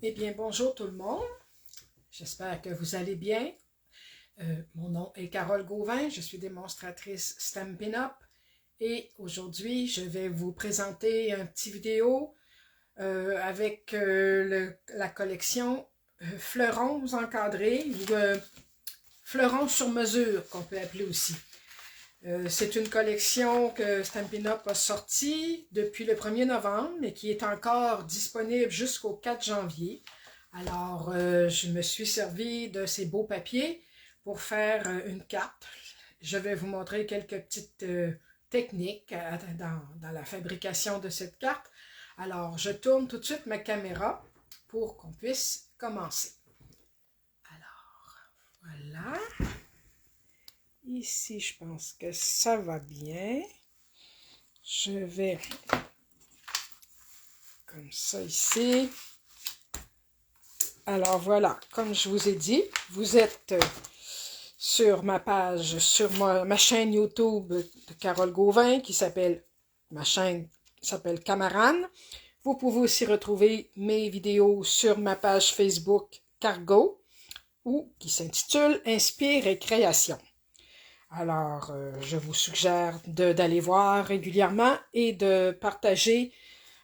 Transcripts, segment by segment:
Eh bien, bonjour tout le monde. J'espère que vous allez bien. Mon nom est Carole Gauvin. Je suis démonstratrice Stampin' Up. Et aujourd'hui, je vais vous présenter un petit vidéo avec la collection Fleurons encadrés ou Fleurons sur mesure qu'on peut appeler aussi. C'est une collection que Stampin' Up a sortie depuis le 1er novembre, mais qui est encore disponible jusqu'au 4 janvier. Alors, je me suis servi de ces beaux papiers pour faire une carte. Je vais vous montrer quelques petites techniques dans la fabrication de cette carte. Alors, je tourne tout de suite ma caméra pour qu'on puisse commencer. Alors, voilà. Ici, je pense que ça va bien. Je vais comme ça ici. Alors voilà, comme je vous ai dit, vous êtes sur ma page, sur ma chaîne YouTube de Carole Gauvin, ma chaîne s'appelle Camarane. Vous pouvez aussi retrouver mes vidéos sur ma page Facebook Cargo, ou qui s'intitule Inspire et Création. Alors, je vous suggère d'aller voir régulièrement et de partager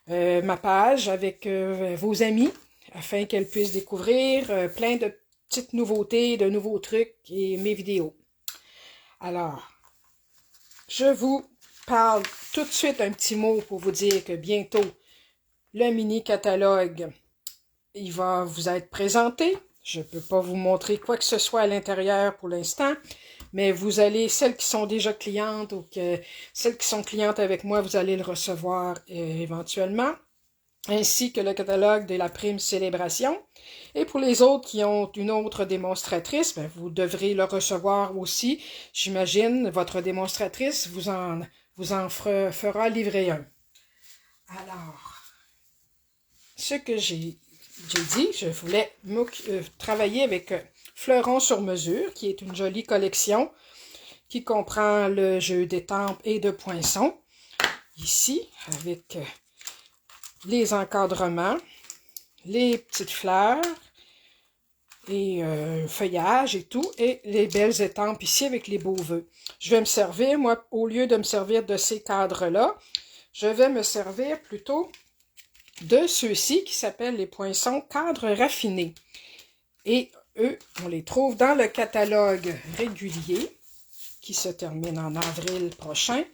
ma page avec vos amis afin qu'elles puissent découvrir plein de petites nouveautés, de nouveaux trucs et mes vidéos. Alors, je vous parle tout de suite un petit mot pour vous dire que bientôt, le mini-catalogue, il va vous être présenté. Je ne peux pas vous montrer quoi que ce soit à l'intérieur pour l'instant, mais vous allez, celles qui sont déjà clientes ou celles qui sont clientes avec moi, vous allez le recevoir éventuellement, ainsi que le catalogue de la prime célébration. Et pour les autres qui ont une autre démonstratrice, ben, vous devrez le recevoir aussi. J'imagine, votre démonstratrice vous en fera livrer un. Alors, ce que j'ai dit, je voulais travailler avec Fleurons sur mesure, qui est une jolie collection qui comprend le jeu d'étampes et de poinçons. Ici, avec les encadrements, les petites fleurs et feuillage et tout, et les belles étampes ici avec les beaux vœux. Je vais me servir, moi, au lieu de me servir de ces cadres-là, je vais me servir plutôt de ceux-ci qui s'appellent les poinçons cadres raffinés. Et eux, on les trouve dans le catalogue régulier qui se termine en avril prochain.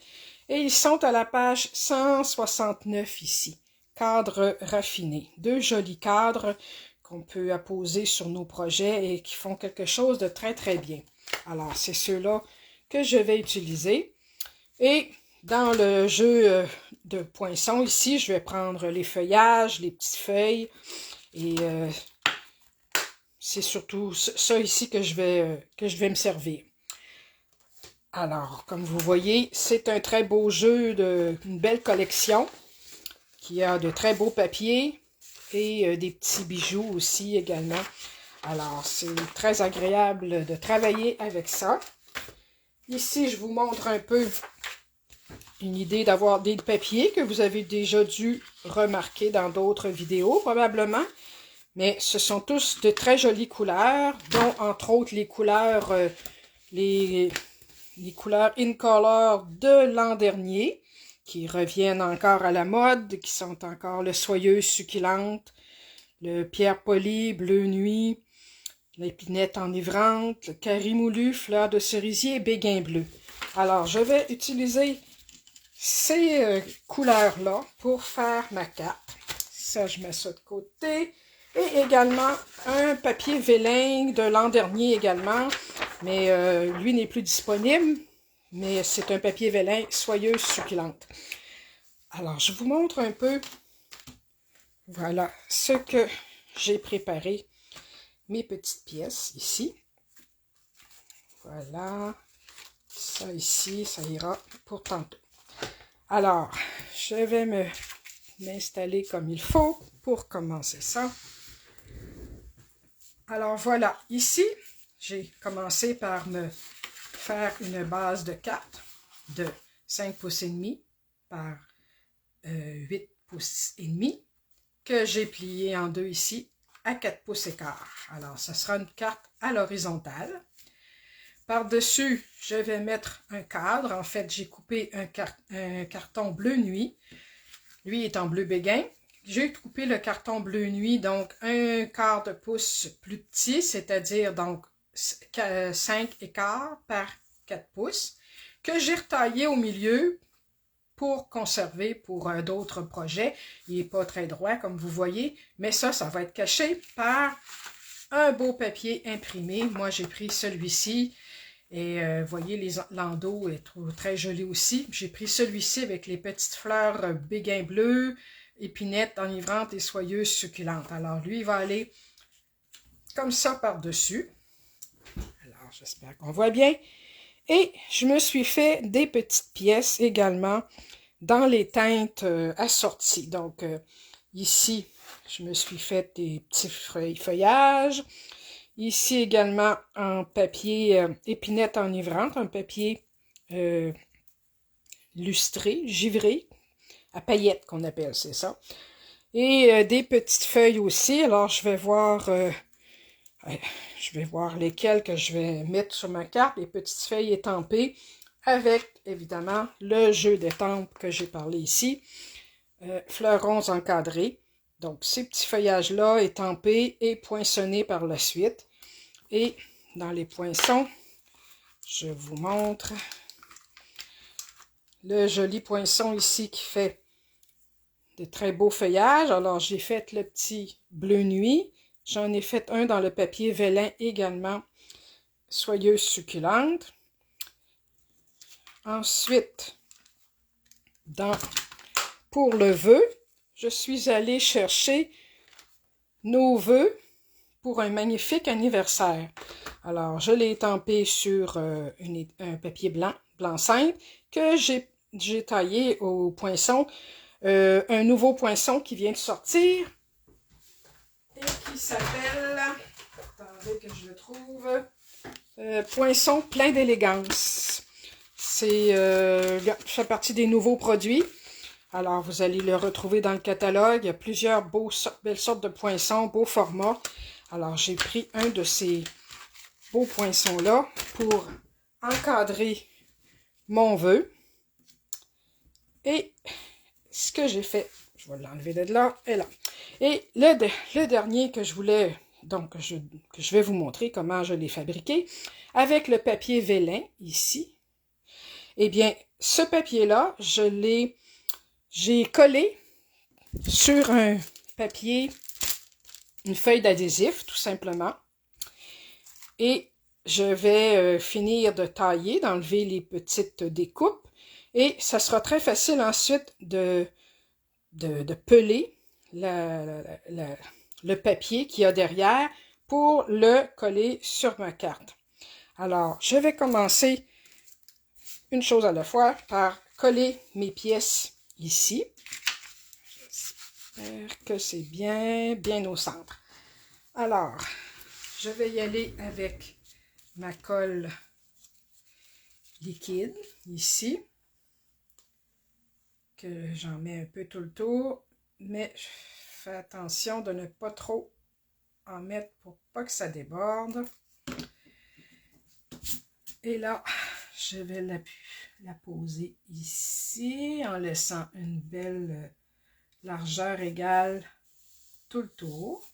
Et ils sont à la page 169 ici. Cadres raffinés. Deux jolis cadres qu'on peut apposer sur nos projets et qui font quelque chose de très très bien. Alors, c'est ceux-là que je vais utiliser. Et dans le jeu de poinçons, ici, je vais prendre les feuillages, les petites feuilles. Et c'est surtout ça ici que je vais me servir. Alors, comme vous voyez, c'est un très beau jeu, une belle collection qui a de très beaux papiers et des petits bijoux aussi également. Alors, c'est très agréable de travailler avec ça. Ici, je vous montre un peu une idée d'avoir des papiers que vous avez déjà dû remarquer dans d'autres vidéos probablement. Mais ce sont tous de très jolies couleurs, dont entre autres les couleurs, les couleurs in color de l'an dernier, qui reviennent encore à la mode, qui sont encore le soyeuse succulente, le pierre polie, bleu nuit, l'épinette enivrante, le carré moulu, fleur de cerisier et béguin bleu. Alors, je vais utiliser ces couleurs-là pour faire ma carte. Ça, je mets ça de côté. Et également un papier vélin de l'an dernier également, mais lui n'est plus disponible, mais c'est un papier vélin soyeuse succulente. Alors, je vous montre un peu, voilà, ce que j'ai préparé, mes petites pièces ici. Voilà, ça ici, ça ira pour tantôt. Alors, je vais m'installer comme il faut pour commencer ça. Alors voilà, ici, j'ai commencé par me faire une base de cartes de 5 pouces et demi par 8 pouces et demi que j'ai plié en deux ici à 4 pouces et quart. Alors, ce sera une carte à l'horizontale. Par-dessus, je vais mettre un cadre. En fait, j'ai coupé un carton bleu nuit. Lui est en bleu béguin. J'ai coupé le carton bleu nuit, donc un quart de pouce plus petit, c'est-à-dire donc 5 écarts par 4 pouces, que j'ai retaillé au milieu pour conserver pour d'autres projets. Il n'est pas très droit, comme vous voyez, mais ça va être caché par un beau papier imprimé. Moi, j'ai pris celui-ci. Et vous voyez, l'endos est très joli aussi. J'ai pris celui-ci avec les petites fleurs béguin bleu, épinettes enivrantes et soyeuses succulentes. Alors, lui, il va aller comme ça par-dessus. Alors, j'espère qu'on voit bien. Et je me suis fait des petites pièces également dans les teintes assorties. Donc, ici, je me suis fait des petits feuillages. Ici également en papier épinette enivrante, un papier lustré, givré, à paillettes qu'on appelle, c'est ça. Et des petites feuilles aussi. Alors je vais voir lesquelles que je vais mettre sur ma carte, les petites feuilles étampées, avec évidemment le jeu d'étampes que j'ai parlé ici, fleurons encadrés. Donc, ces petits feuillages-là étampés et poinçonnés par la suite. Et dans les poinçons, je vous montre le joli poinçon ici qui fait de très beaux feuillages. Alors, j'ai fait le petit bleu nuit. J'en ai fait un dans le papier vélin également, soyeuse succulente. Ensuite, pour le vœu, je suis allée chercher nos vœux pour un magnifique anniversaire. Alors, je l'ai étampé sur un papier blanc simple, que j'ai taillé au poinçon, un nouveau poinçon qui vient de sortir, et qui s'appelle, attendez que je le trouve, poinçon plein d'élégance. C'est fait partie des nouveaux produits. Alors, vous allez le retrouver dans le catalogue. Il y a plusieurs belles sortes de poinçons, beaux formats. Alors, j'ai pris un de ces beaux poinçons-là pour encadrer mon vœu. Et ce que j'ai fait, je vais l'enlever de là et là. Et le dernier que je voulais, donc que je vais vous montrer comment je l'ai fabriqué, avec le papier vélin ici. Eh bien, ce papier-là, j'ai collé sur un papier, une feuille d'adhésif, tout simplement. Et je vais finir de tailler, d'enlever les petites découpes. Et ça sera très facile ensuite de peler le papier qu'il y a derrière pour le coller sur ma carte. Alors, je vais commencer une chose à la fois par coller mes pièces ici. J'espère que c'est bien au centre. Alors, je vais y aller avec ma colle liquide ici, que j'en mets un peu tout le tour, mais je fais attention de ne pas trop en mettre pour pas que ça déborde. Et là, je vais la poser ici en laissant une belle largeur égale tout le tour.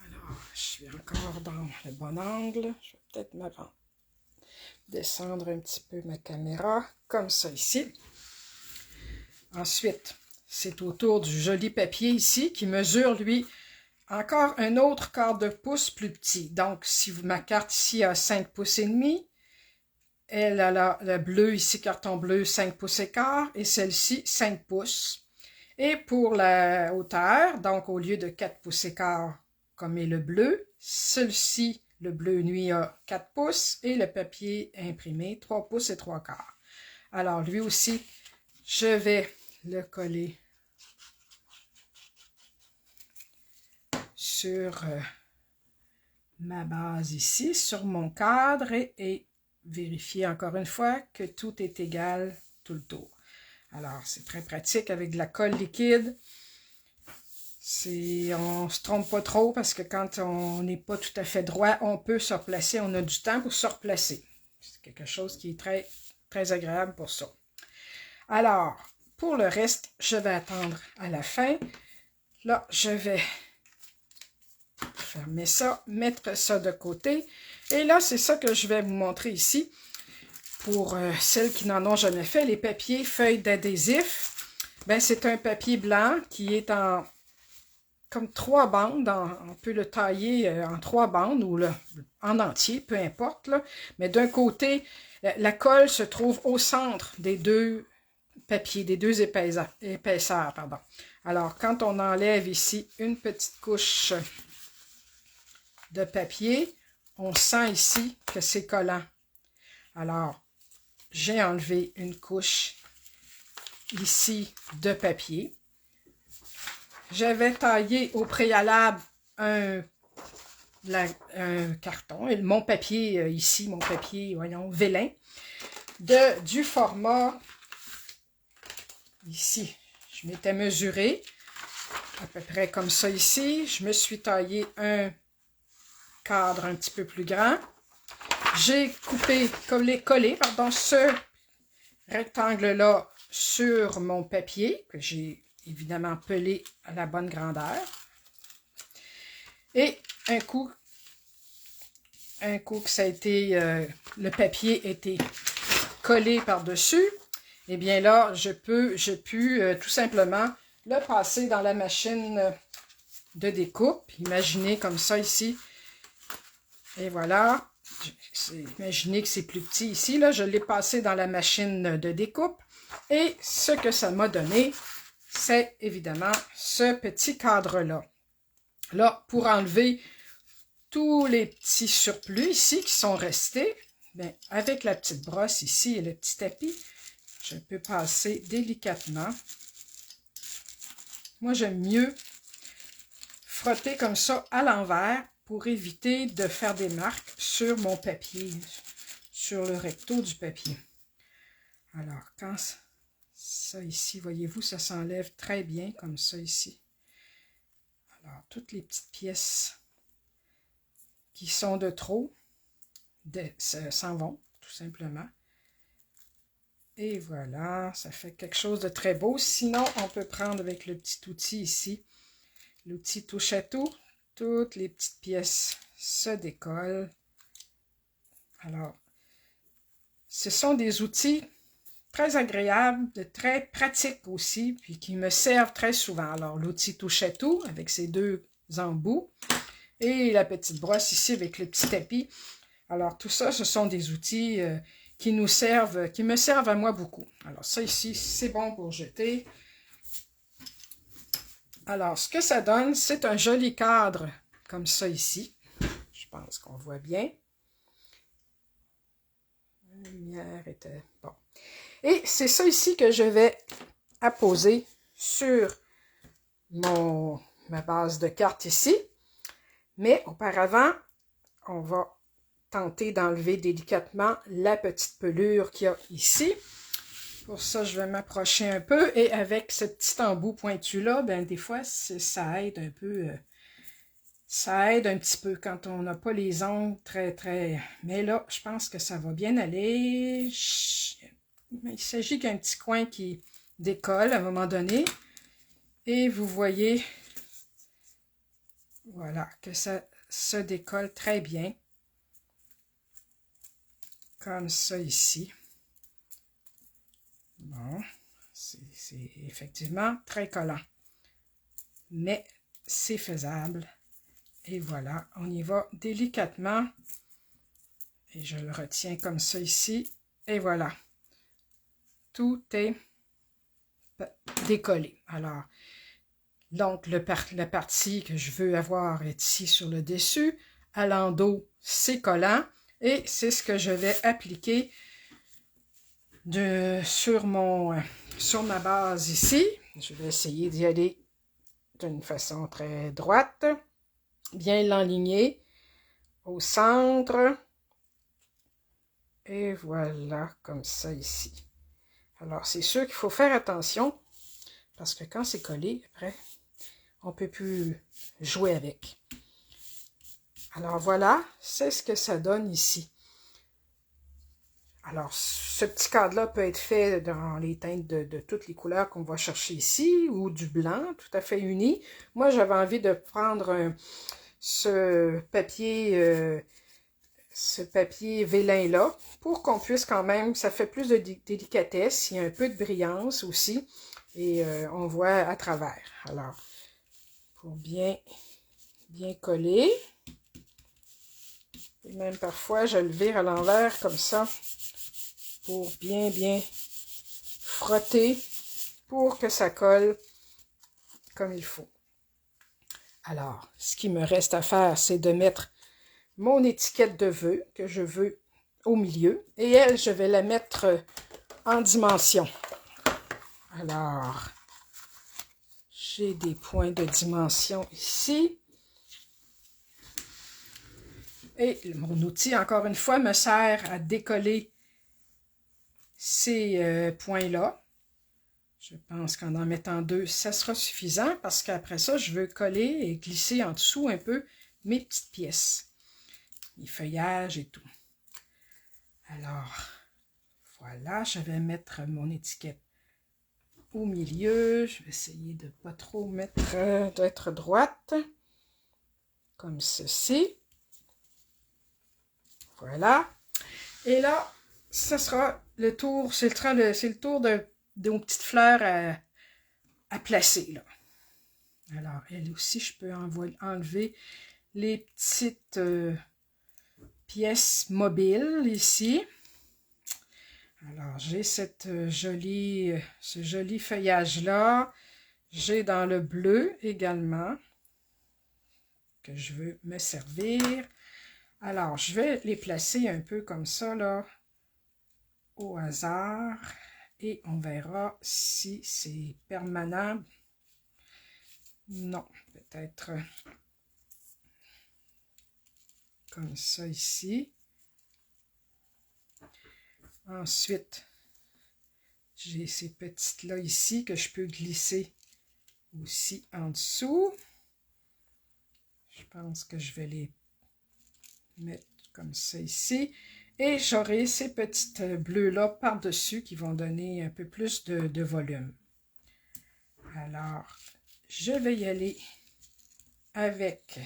Alors, je suis encore dans le bon angle. Je vais peut-être descendre un petit peu ma caméra, comme ça ici. Ensuite, c'est autour du joli papier ici qui mesure, lui, encore un autre quart de pouce plus petit. Donc, si ma carte ici a 5 pouces et demi, elle a le bleu ici, carton bleu, 5 pouces et quart, et celle-ci, 5 pouces. Et pour la hauteur, donc au lieu de 4 pouces et quart, comme est le bleu, celui-ci, le bleu nuit, a 4 pouces, et le papier imprimé, 3 pouces et 3 quarts. Alors, lui aussi, je vais le coller sur ma base ici, sur mon cadre, et vérifier encore une fois que tout est égal tout le tour. Alors, c'est très pratique avec de la colle liquide. On ne se trompe pas trop parce que quand on n'est pas tout à fait droit, on peut se replacer. On a du temps pour se replacer. C'est quelque chose qui est très, très agréable pour ça. Alors, pour le reste, je vais attendre à la fin. Là, je vais fermer ça, mettre ça de côté. Et là, c'est ça que je vais vous montrer ici. Pour celles qui n'en ont jamais fait, les papiers feuilles d'adhésif. Ben, c'est un papier blanc qui est en comme 3 bandes. On peut le tailler en 3 bandes ou en entier, peu importe. Là. Mais d'un côté, la colle se trouve au centre des 2 papiers, des 2 épaisseurs. Pardon. Alors, quand on enlève ici une petite couche de papier, on sent ici que c'est collant. Alors, j'ai enlevé une couche ici de papier. J'avais taillé au préalable un carton, et mon papier ici, mon papier, voyons, vélin, du format, ici, je m'étais mesuré, à peu près comme ça ici. Je me suis taillé un cadre un petit peu plus grand. J'ai collé, ce rectangle-là sur mon papier, que j'ai évidemment pelé à la bonne grandeur. Et un coup que ça a été, le papier était collé par-dessus, eh bien là, j'ai pu tout simplement le passer dans la machine de découpe. Imaginez comme ça ici. Et voilà. Imaginez que c'est plus petit ici. Là, je l'ai passé dans la machine de découpe. Et ce que ça m'a donné, c'est évidemment ce petit cadre-là. Là, pour enlever tous les petits surplus ici qui sont restés, bien, avec la petite brosse ici et le petit tapis, je peux passer délicatement. Moi, j'aime mieux frotter comme ça à l'envers pour éviter de faire des marques sur mon papier, sur le recto du papier. Alors, quand ça ici, voyez-vous, ça s'enlève très bien comme ça ici. Alors, toutes les petites pièces qui sont de trop s'en vont, tout simplement. Et voilà, ça fait quelque chose de très beau. Sinon, on peut prendre avec le petit outil ici, l'outil touche à tout. Toutes les petites pièces se décollent. Alors, ce sont des outils très agréables, très pratiques aussi, puis qui me servent très souvent. Alors, l'outil touche à tout avec ses 2 embouts et la petite brosse ici avec le petit tapis. Alors, tout ça, ce sont des outils qui me servent à moi beaucoup. Alors, ça ici, c'est bon pour jeter. Alors, ce que ça donne, c'est un joli cadre comme ça ici. Je pense qu'on voit bien. La lumière était... Bon. Et c'est ça ici que je vais apposer sur ma base de carte ici. Mais auparavant, on va tenter d'enlever délicatement la petite pelure qu'il y a ici. Pour ça, je vais m'approcher un peu. Et avec ce petit embout pointu-là, ben des fois, ça aide un peu. Ça aide un petit peu quand on n'a pas les ongles très... Mais là, je pense que ça va bien aller. Il s'agit qu'un petit coin qui décolle à un moment donné. Et vous voyez, voilà, que ça se décolle très bien. Comme ça ici. Bon, c'est effectivement très collant. Mais c'est faisable. Et voilà, on y va délicatement. Et je le retiens comme ça ici. Et voilà. Tout est décollé. Alors, donc, la partie que je veux avoir est ici sur le dessus. À l'endos, c'est collant. Et c'est ce que je vais appliquer sur ma base ici. Je vais essayer d'y aller d'une façon très droite. Bien l'enligner au centre. Et voilà, comme ça ici. Alors, c'est sûr qu'il faut faire attention, parce que quand c'est collé, après, on ne peut plus jouer avec. Alors voilà, c'est ce que ça donne ici. Alors, ce petit cadre-là peut être fait dans les teintes de toutes les couleurs qu'on va chercher ici, ou du blanc, tout à fait uni. Moi, j'avais envie de prendre ce papier vélin-là, pour qu'on puisse quand même, ça fait plus de délicatesse, il y a un peu de brillance aussi, et on voit à travers. Alors, pour bien coller, et même parfois, je le vire à l'envers comme ça, pour bien frotter, pour que ça colle comme il faut. Alors, ce qui me reste à faire, c'est de mettre mon étiquette de vœux, que je veux au milieu, et elle, je vais la mettre en dimension. Alors, j'ai des points de dimension ici. Et mon outil, encore une fois, me sert à décoller ces points-là. Je pense qu'en mettant 2, ça sera suffisant parce qu'après ça, je veux coller et glisser en dessous un peu mes petites pièces. Les feuillages et tout. Alors, voilà, je vais mettre mon étiquette au milieu. Je vais essayer de ne pas trop mettre, d'être droite. Comme ceci. Voilà. Et là, ce sera le tour, c'est le tour de nos petites fleurs à placer, là. Alors, elle aussi, je peux enlever les petites pièces mobiles ici. Alors, j'ai ce joli feuillage-là. J'ai dans le bleu également, que je veux me servir. Alors, je vais les placer un peu comme ça, là, au hasard. Et on verra si c'est permanent. Non, peut-être comme ça ici. Ensuite, j'ai ces petites-là ici que je peux glisser aussi en dessous. Je pense que je vais les mettre comme ça ici. Et j'aurai ces petites bleues-là par-dessus qui vont donner un peu plus de volume. Alors, je vais y aller avec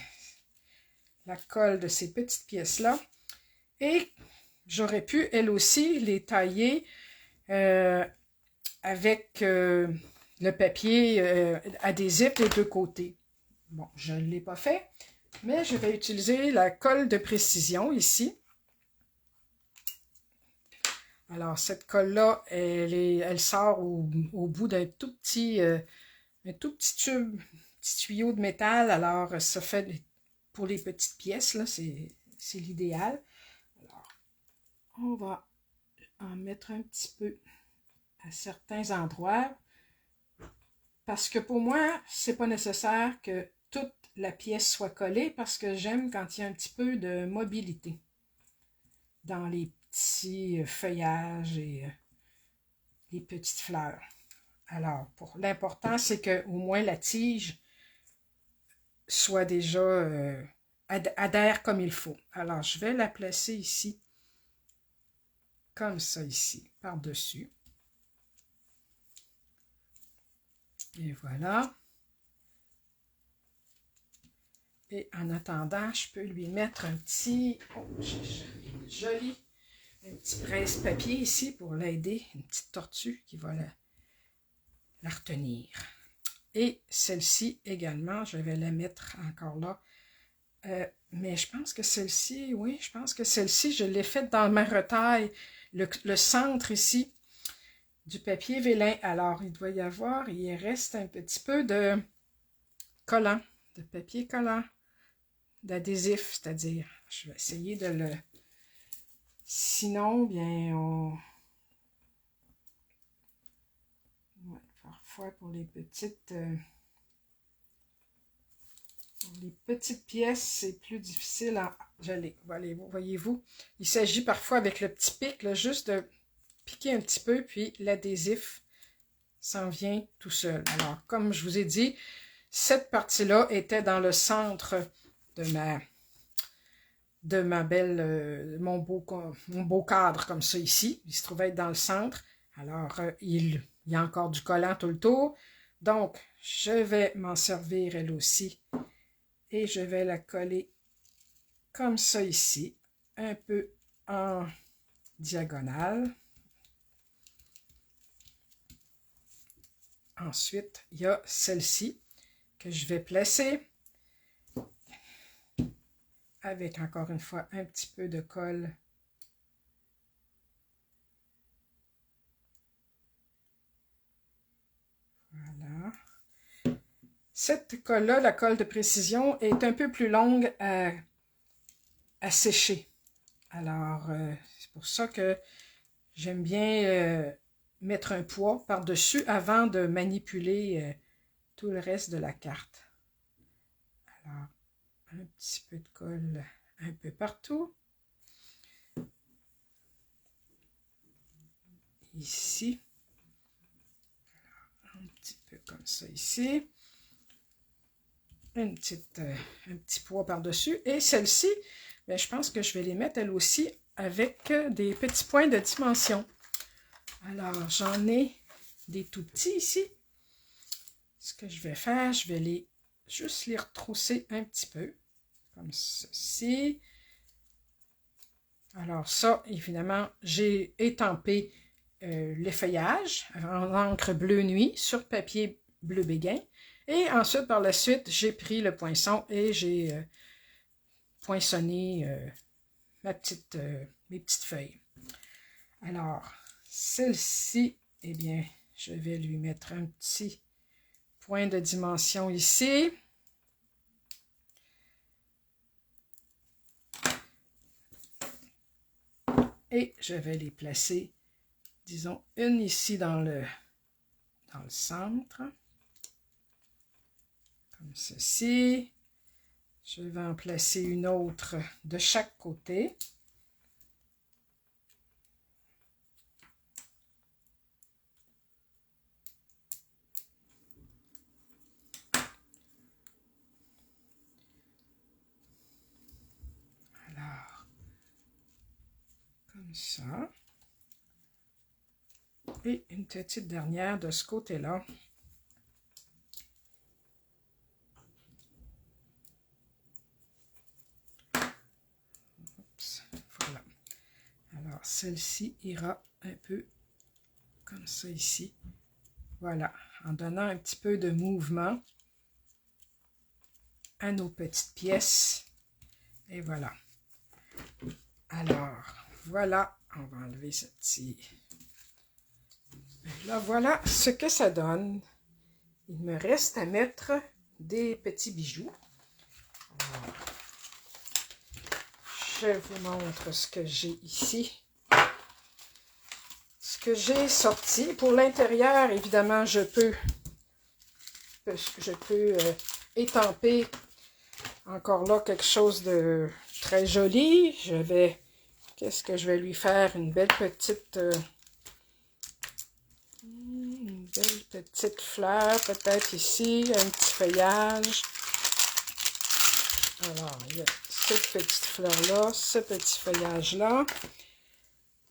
la colle de ces petites pièces-là. Et j'aurais pu, elle aussi, les tailler avec le papier adhésif des deux côtés. Bon, je ne l'ai pas fait, mais je vais utiliser la colle de précision ici. Alors, cette colle-là, elle sort au bout d'un tout petit tube, petit tuyau de métal. Alors, ça fait pour les petites pièces, là, c'est l'idéal. Alors, on va en mettre un petit peu à certains endroits. Parce que pour moi, c'est pas nécessaire que toute la pièce soit collée parce que j'aime quand il y a un petit peu de mobilité dans les petits feuillages et les petites fleurs. Alors, l'important, c'est qu'au moins la tige soit déjà adhère comme il faut. Alors, je vais la placer ici, comme ça ici, par-dessus. Et voilà. Et en attendant, je peux lui mettre un petit, joli, un petit presse-papier ici pour l'aider, une petite tortue qui va la retenir. Et celle-ci également, je vais la mettre encore là. Mais je pense que celle-ci, oui, je pense que celle-ci, je l'ai faite dans ma retaille, le centre ici du papier vélin. Alors, il doit y avoir, il reste un petit peu de collant, de papier collant, d'adhésif, c'est-à-dire. Je vais essayer de le... Sinon, bien, ouais, parfois pour les petites pièces, c'est plus difficile à... Voyez-vous, il s'agit parfois avec le petit pic, là, juste de piquer un petit peu, puis l'adhésif s'en vient tout seul. Alors, comme je vous ai dit, cette partie-là était dans le centre de ma belle, mon beau cadre comme ça ici. Il se trouvait être dans le centre. Alors, il y a encore du collant tout le tour. Donc, je vais m'en servir elle aussi. Et je vais la coller comme ça ici, un peu en diagonale. Ensuite, il y a celle-ci que je vais placer avec encore une fois un petit peu de colle. Voilà. Cette colle-là, la colle de précision, est un peu plus longue à sécher. Alors, c'est pour ça que j'aime bien mettre un poids par-dessus avant de manipuler tout le reste de la carte. Alors, un petit peu de colle un peu partout. Ici. Alors, un petit peu comme ça ici. Un petit poids par-dessus. Et celle-ci, ben, je pense que je vais les mettre elles aussi avec des petits points de dimension. Alors, j'en ai des tout petits ici. Ce que je vais faire, je vais juste les retrousser un petit peu, comme ceci. Alors ça, évidemment, j'ai étampé les feuillages en encre bleu nuit sur papier bleu béguin. Et ensuite, par la suite, j'ai pris le poinçon et j'ai poinçonné mes petites feuilles. Alors, celle-ci, eh bien, je vais lui mettre un petit point de dimension ici. Et je vais les placer, disons, une ici dans le centre. Comme ceci. Je vais en placer une autre de chaque côté. Alors, comme ça. Et une petite dernière de ce côté-là. Voilà. Alors, celle-ci ira un peu comme ça ici. Voilà, en donnant un petit peu de mouvement à nos petites pièces. Et voilà. Alors, voilà, on va enlever ce petit... Là, voilà ce que ça donne. Il me reste à mettre des petits bijoux. Alors, je vous montre ce que j'ai ici. Ce que j'ai sorti. Pour l'intérieur, évidemment, je peux étamper encore là quelque chose de très joli. Qu'est-ce que je vais lui faire? Une belle petite fleur, peut-être ici, un petit feuillage. Alors, il y a cette petite fleur-là, ce petit feuillage-là.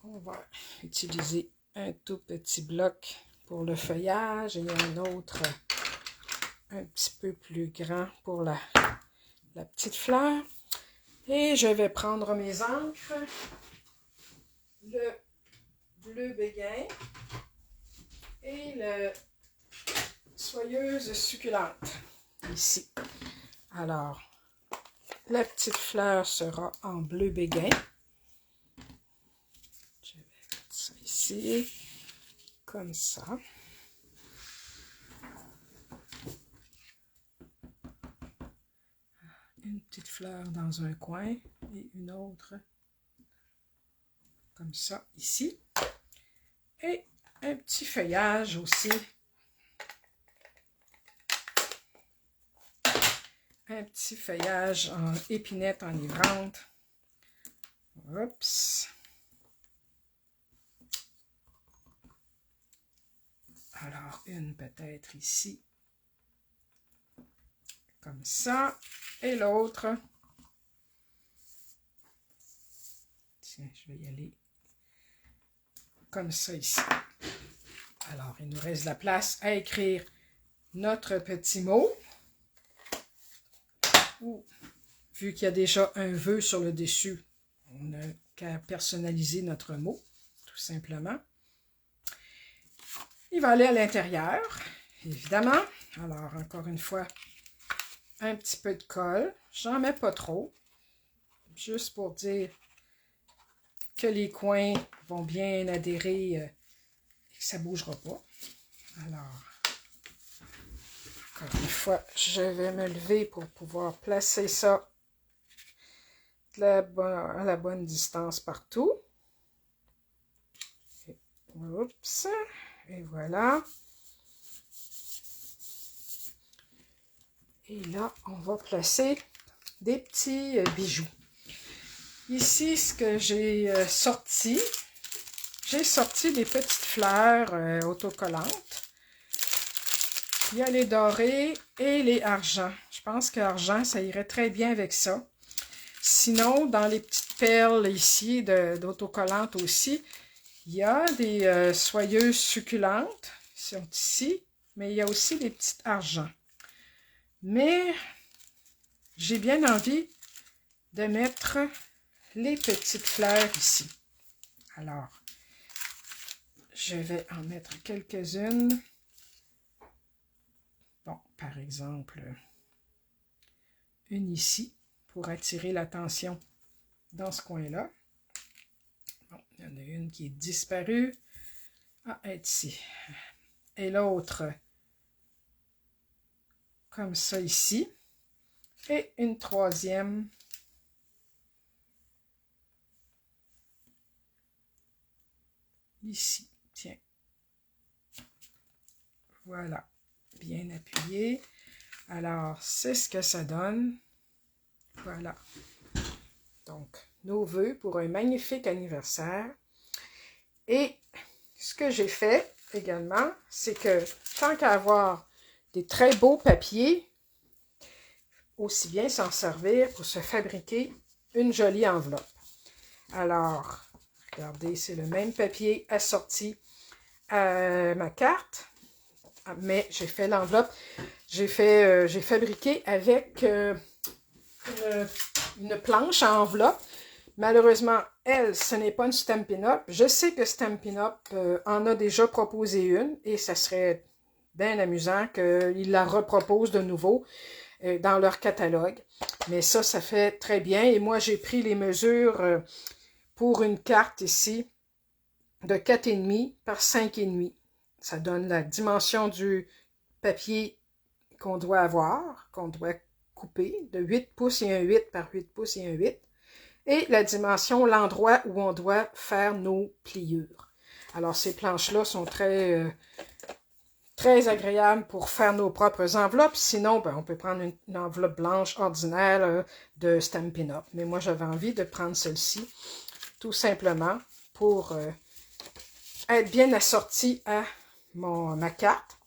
On va utiliser un tout petit bloc pour le feuillage et un autre un petit peu plus grand pour la petite fleur. Et je vais prendre mes encres, le bleu béguin et le soyeuse succulente ici. Alors, la petite fleur sera en bleu béguin. Je vais mettre ça ici, comme ça. Une petite fleur dans un coin et une autre comme ça ici. Et un petit feuillage aussi. Un petit feuillage en épinette enivrante. Oups. Alors, une peut-être ici. comme ça. Et l'autre, tiens, je vais y aller comme ça ici. Alors, il nous reste de la place à écrire notre petit mot. Ou, vu qu'il y a déjà un vœu sur le dessus, on n'a qu'à personnaliser notre mot, tout simplement. Il va aller à l'intérieur, évidemment. Alors, encore une fois, un petit peu de colle. J'en mets pas trop, juste pour dire que les coins vont bien adhérer et que ça ne bougera pas. Alors, encore une fois, je vais me lever pour pouvoir placer ça à la bonne distance partout. Oups, et voilà. Et là, on va placer des petits bijoux. Ici, ce que j'ai sorti des petites fleurs autocollantes. Il y a les dorés et les argents. Je pense que l'argent, ça irait très bien avec ça. Sinon, dans les petites perles ici d'autocollantes aussi, il y a des soyeuses succulentes qui sont ici, mais il y a aussi des petites argents. Mais j'ai bien envie de mettre les petites fleurs ici. Alors, je vais en mettre quelques-unes. Bon, par exemple, une ici pour attirer l'attention dans ce coin-là. Bon, il y en a une qui est disparue. Ah, elle est ici. Et l'autre, comme ça ici. Et une troisième ici. Tiens. Voilà. Bien appuyé. Alors, c'est ce que ça donne. Voilà. Donc, nos vœux pour un magnifique anniversaire. Et ce que j'ai fait également, c'est que tant qu'à avoir des très beaux papiers, aussi bien s'en servir pour se fabriquer une jolie enveloppe. Alors, regardez, c'est le même papier assorti à ma carte, mais j'ai fait l'enveloppe, j'ai fabriqué avec une planche à enveloppe. Malheureusement, elle, ce n'est pas une Stampin' Up. Je sais que Stampin' Up en a déjà proposé une et ça serait bien amusant qu'ils la reproposent de nouveau dans leur catalogue. Mais ça fait très bien. Et moi, j'ai pris les mesures pour une carte ici de 4,5 par 5,5. Ça donne la dimension du papier qu'on doit avoir, qu'on doit couper, de 8 pouces et un 8 par 8 pouces et un 8. Et la dimension, l'endroit où on doit faire nos pliures. Alors, ces planches-là sont très agréables pour faire nos propres enveloppes. Sinon, ben, on peut prendre une enveloppe blanche ordinaire de Stampin' Up. Mais moi, j'avais envie de prendre celle-ci, tout simplement, pour être bien assortie à ma carte.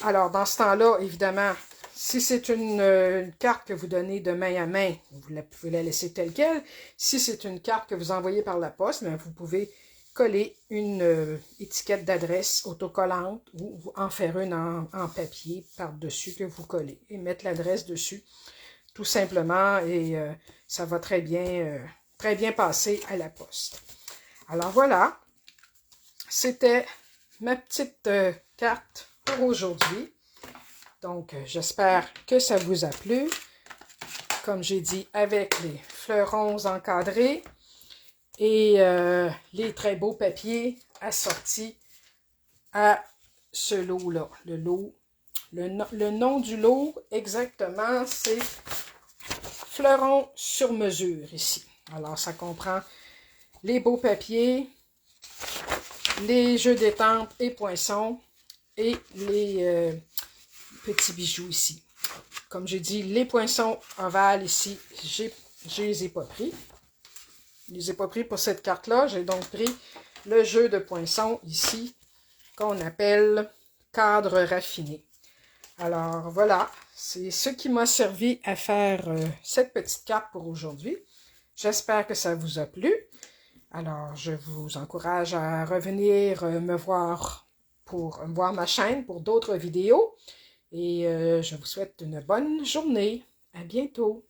Alors, dans ce temps-là, évidemment, si c'est une carte que vous donnez de main à main, vous pouvez la laisser telle qu'elle. Si c'est une carte que vous envoyez par la poste, bien, vous pouvez coller une étiquette d'adresse autocollante ou en faire une en papier par-dessus que vous collez et mettre l'adresse dessus, tout simplement, et ça va très bien passer à la poste. Alors voilà, c'était ma petite carte pour aujourd'hui. Donc, j'espère que ça vous a plu. Comme j'ai dit, avec les fleurons encadrés et les très beaux papiers assortis à ce lot-là. Le nom du lot, exactement, c'est Fleurons sur mesure ici. Alors, ça comprend les beaux papiers, les jeux d'étampes et poinçons et les petits bijoux ici. Comme j'ai dit, les poinçons ovales ici, je les ai pas pris. Je les ai pas pris pour cette carte-là. J'ai donc pris le jeu de poinçons ici, qu'on appelle cadre raffiné. Alors voilà, c'est ce qui m'a servi à faire cette petite carte pour aujourd'hui. J'espère que ça vous a plu. Alors, je vous encourage à revenir me voir pour voir ma chaîne pour d'autres vidéos. Et je vous souhaite une bonne journée. À bientôt.